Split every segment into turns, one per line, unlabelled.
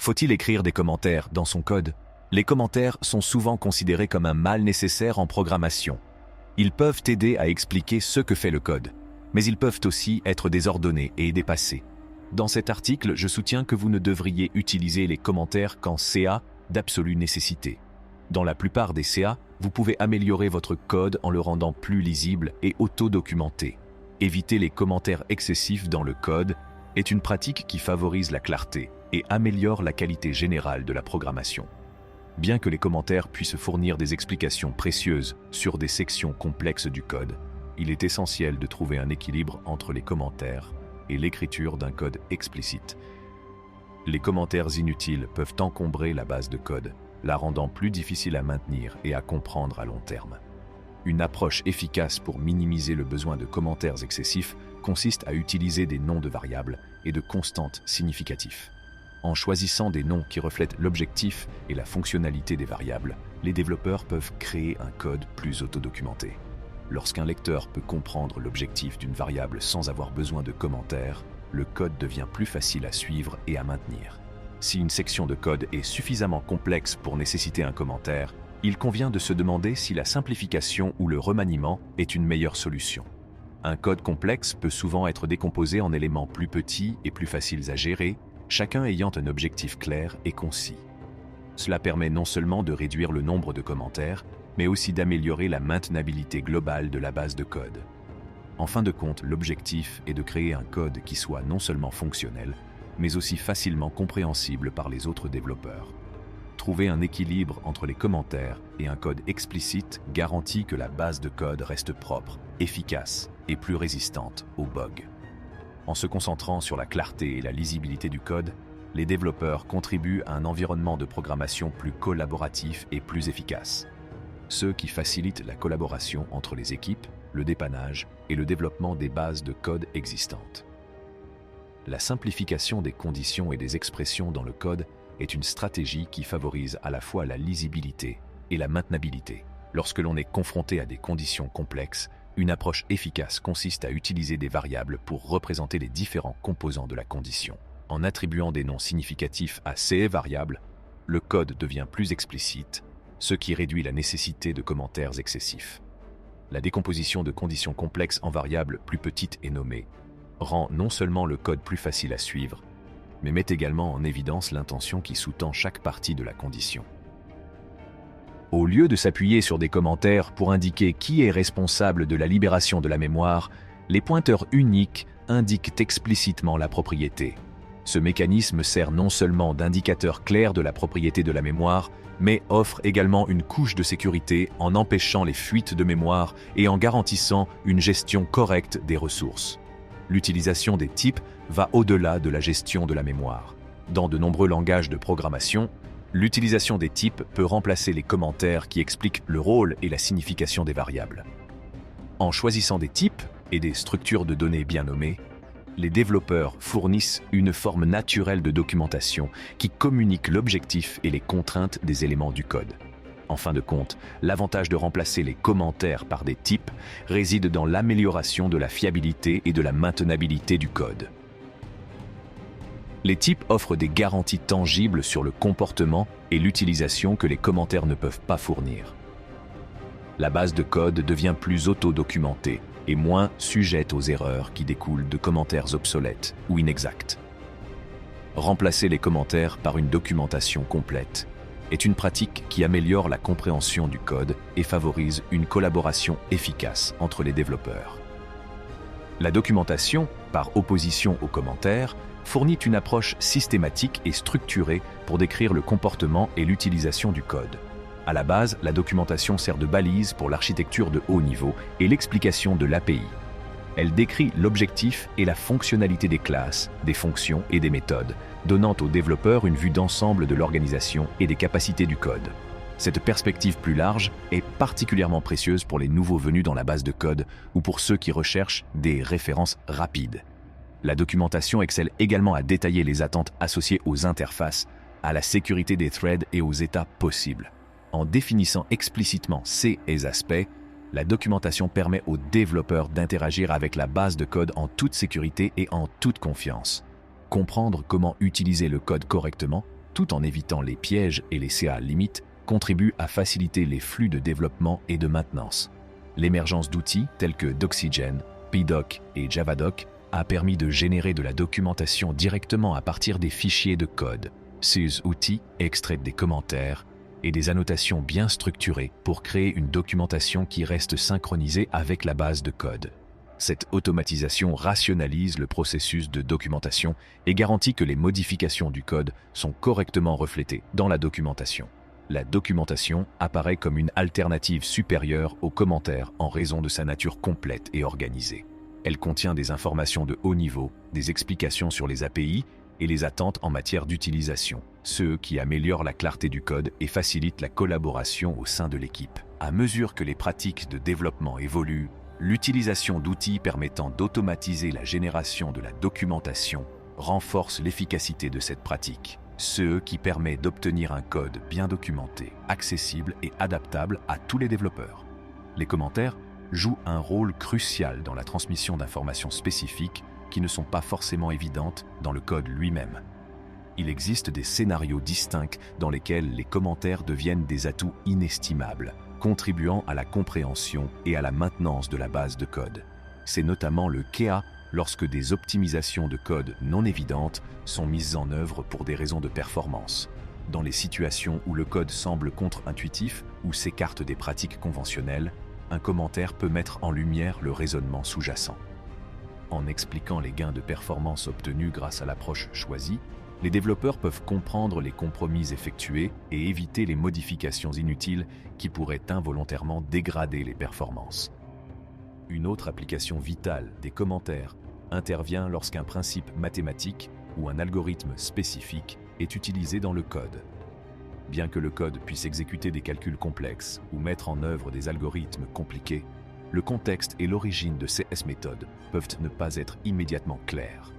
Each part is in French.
Faut-il écrire des commentaires dans son code? Les commentaires sont souvent considérés comme un mal nécessaire en programmation. Ils peuvent aider à expliquer ce que fait le code, mais ils peuvent aussi être désordonnés et dépassés. Dans cet article, je soutiens que vous ne devriez utiliser les commentaires qu'en CA d'absolue nécessité. Dans la plupart des CA, vous pouvez améliorer votre code en le rendant plus lisible et auto-documenté. Éviter les commentaires excessifs dans le code est une pratique qui favorise la clarté et améliore la qualité générale de la programmation. Bien que les commentaires puissent fournir des explications précieuses sur des sections complexes du code, il est essentiel de trouver un équilibre entre les commentaires et l'écriture d'un code explicite. Les commentaires inutiles peuvent encombrer la base de code, la rendant plus difficile à maintenir et à comprendre à long terme. Une approche efficace pour minimiser le besoin de commentaires excessifs consiste à utiliser des noms de variables et de constantes significatifs. En choisissant des noms qui reflètent l'objectif et la fonctionnalité des variables, les développeurs peuvent créer un code plus autodocumenté. Lorsqu'un lecteur peut comprendre l'objectif d'une variable sans avoir besoin de commentaires, le code devient plus facile à suivre et à maintenir. Si une section de code est suffisamment complexe pour nécessiter un commentaire, il convient de se demander si la simplification ou le remaniement est une meilleure solution. Un code complexe peut souvent être décomposé en éléments plus petits et plus faciles à gérer, chacun ayant un objectif clair et concis. Cela permet non seulement de réduire le nombre de commentaires, mais aussi d'améliorer la maintenabilité globale de la base de code. En fin de compte, l'objectif est de créer un code qui soit non seulement fonctionnel, mais aussi facilement compréhensible par les autres développeurs. Trouver un équilibre entre les commentaires et un code explicite garantit que la base de code reste propre, efficace et plus résistante aux bugs. En se concentrant sur la clarté et la lisibilité du code, les développeurs contribuent à un environnement de programmation plus collaboratif et plus efficace, ce qui facilite la collaboration entre les équipes, le dépannage et le développement des bases de code existantes. La simplification des conditions et des expressions dans le code est une stratégie qui favorise à la fois la lisibilité et la maintenabilité. Lorsque l'on est confronté à des conditions complexes, une approche efficace consiste à utiliser des variables pour représenter les différents composants de la condition. En attribuant des noms significatifs à ces variables, le code devient plus explicite, ce qui réduit la nécessité de commentaires excessifs. La décomposition de conditions complexes en variables plus petites et nommées rend non seulement le code plus facile à suivre, mais met également en évidence l'intention qui sous-tend chaque partie de la condition. Au lieu de s'appuyer sur des commentaires pour indiquer qui est responsable de la libération de la mémoire, les pointeurs uniques indiquent explicitement la propriété. Ce mécanisme sert non seulement d'indicateur clair de la propriété de la mémoire, mais offre également une couche de sécurité en empêchant les fuites de mémoire et en garantissant une gestion correcte des ressources. L'utilisation des types va au-delà de la gestion de la mémoire. Dans de nombreux langages de programmation, l'utilisation des types peut remplacer les commentaires qui expliquent le rôle et la signification des variables. En choisissant des types et des structures de données bien nommées, les développeurs fournissent une forme naturelle de documentation qui communique l'objectif et les contraintes des éléments du code. En fin de compte, l'avantage de remplacer les commentaires par des types réside dans l'amélioration de la fiabilité et de la maintenabilité du code. Les types offrent des garanties tangibles sur le comportement et l'utilisation que les commentaires ne peuvent pas fournir. La base de code devient plus auto-documentée et moins sujette aux erreurs qui découlent de commentaires obsolètes ou inexacts. Remplacer les commentaires par une documentation complète est une pratique qui améliore la compréhension du code et favorise une collaboration efficace entre les développeurs. La documentation, par opposition aux commentaires, fournit une approche systématique et structurée pour décrire le comportement et l'utilisation du code. À la base, la documentation sert de balise pour l'architecture de haut niveau et l'explication de l'API. Elle décrit l'objectif et la fonctionnalité des classes, des fonctions et des méthodes, donnant aux développeurs une vue d'ensemble de l'organisation et des capacités du code. Cette perspective plus large est particulièrement précieuse pour les nouveaux venus dans la base de code ou pour ceux qui recherchent des références rapides. La documentation excelle également à détailler les attentes associées aux interfaces, à la sécurité des threads et aux états possibles. En définissant explicitement ces aspects, la documentation permet aux développeurs d'interagir avec la base de code en toute sécurité et en toute confiance. Comprendre comment utiliser le code correctement tout en évitant les pièges et les CA limites, contribue à faciliter les flux de développement et de maintenance. L'émergence d'outils tels que Doxygen, PDoc et Javadoc a permis de générer de la documentation directement à partir des fichiers de code. Ces outils extraient des commentaires et des annotations bien structurées pour créer une documentation qui reste synchronisée avec la base de code. Cette automatisation rationalise le processus de documentation et garantit que les modifications du code sont correctement reflétées dans la documentation. La documentation apparaît comme une alternative supérieure aux commentaires en raison de sa nature complète et organisée. Elle contient des informations de haut niveau, des explications sur les API et les attentes en matière d'utilisation, ce qui améliore la clarté du code et facilite la collaboration au sein de l'équipe. À mesure que les pratiques de développement évoluent, l'utilisation d'outils permettant d'automatiser la génération de la documentation renforce l'efficacité de cette pratique, ce qui permet d'obtenir un code bien documenté, accessible et adaptable à tous les développeurs. Les commentaires jouent un rôle crucial dans la transmission d'informations spécifiques qui ne sont pas forcément évidentes dans le code lui-même. Il existe des scénarios distincts dans lesquels les commentaires deviennent des atouts inestimables, contribuant à la compréhension et à la maintenance de la base de code. C'est notamment le cas lorsque des optimisations de code non évidentes sont mises en œuvre pour des raisons de performance. Dans les situations où le code semble contre-intuitif ou s'écarte des pratiques conventionnelles, un commentaire peut mettre en lumière le raisonnement sous-jacent. En expliquant les gains de performance obtenus grâce à l'approche choisie, les développeurs peuvent comprendre les compromis effectués et éviter les modifications inutiles qui pourraient involontairement dégrader les performances. Une autre application vitale des commentaires intervient lorsqu'un principe mathématique ou un algorithme spécifique est utilisé dans le code. Bien que le code puisse exécuter des calculs complexes ou mettre en œuvre des algorithmes compliqués, le contexte et l'origine de ces méthodes peuvent ne pas être immédiatement clairs.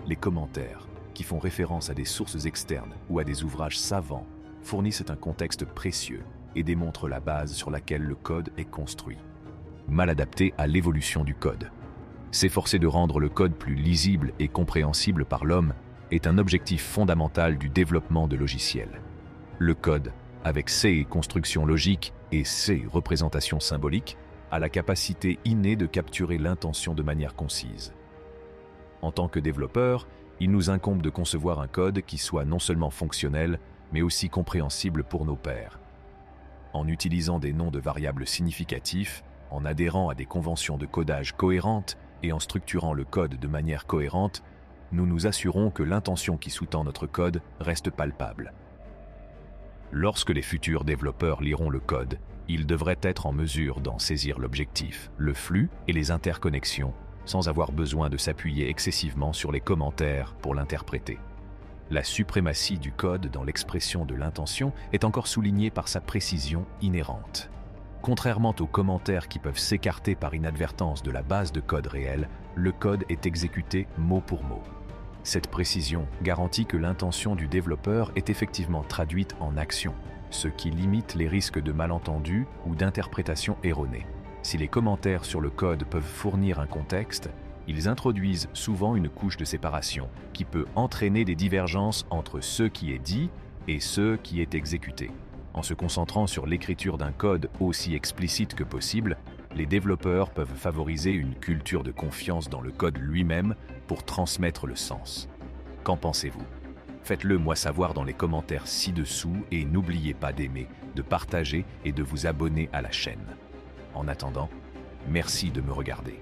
Les commentaires, qui font référence à des sources externes ou à des ouvrages savants, fournissent un contexte précieux et démontrent la base sur laquelle le code est construit. Mal adapté à l'évolution du code. S'efforcer de rendre le code plus lisible et compréhensible par l'homme est un objectif fondamental du développement de logiciels. Le code, avec ses constructions logiques et ses représentations symboliques, a la capacité innée de capturer l'intention de manière concise. En tant que développeur, il nous incombe de concevoir un code qui soit non seulement fonctionnel, mais aussi compréhensible pour nos pairs. En utilisant des noms de variables significatifs, en adhérant à des conventions de codage cohérentes et en structurant le code de manière cohérente, nous nous assurons que l'intention qui sous-tend notre code reste palpable. Lorsque les futurs développeurs liront le code, ils devraient être en mesure d'en saisir l'objectif, le flux et les interconnexions, sans avoir besoin de s'appuyer excessivement sur les commentaires pour l'interpréter. La suprématie du code dans l'expression de l'intention est encore soulignée par sa précision inhérente. Contrairement aux commentaires qui peuvent s'écarter par inadvertance de la base de code réel, le code est exécuté mot pour mot. Cette précision garantit que l'intention du développeur est effectivement traduite en action, ce qui limite les risques de malentendus ou d'interprétation erronée. Si les commentaires sur le code peuvent fournir un contexte, ils introduisent souvent une couche de séparation qui peut entraîner des divergences entre ce qui est dit et ce qui est exécuté. En se concentrant sur l'écriture d'un code aussi explicite que possible, les développeurs peuvent favoriser une culture de confiance dans le code lui-même pour transmettre le sens. Qu'en pensez-vous ? Faites-le moi savoir dans les commentaires ci-dessous et n'oubliez pas d'aimer, de partager et de vous abonner à la chaîne. En attendant, merci de me regarder.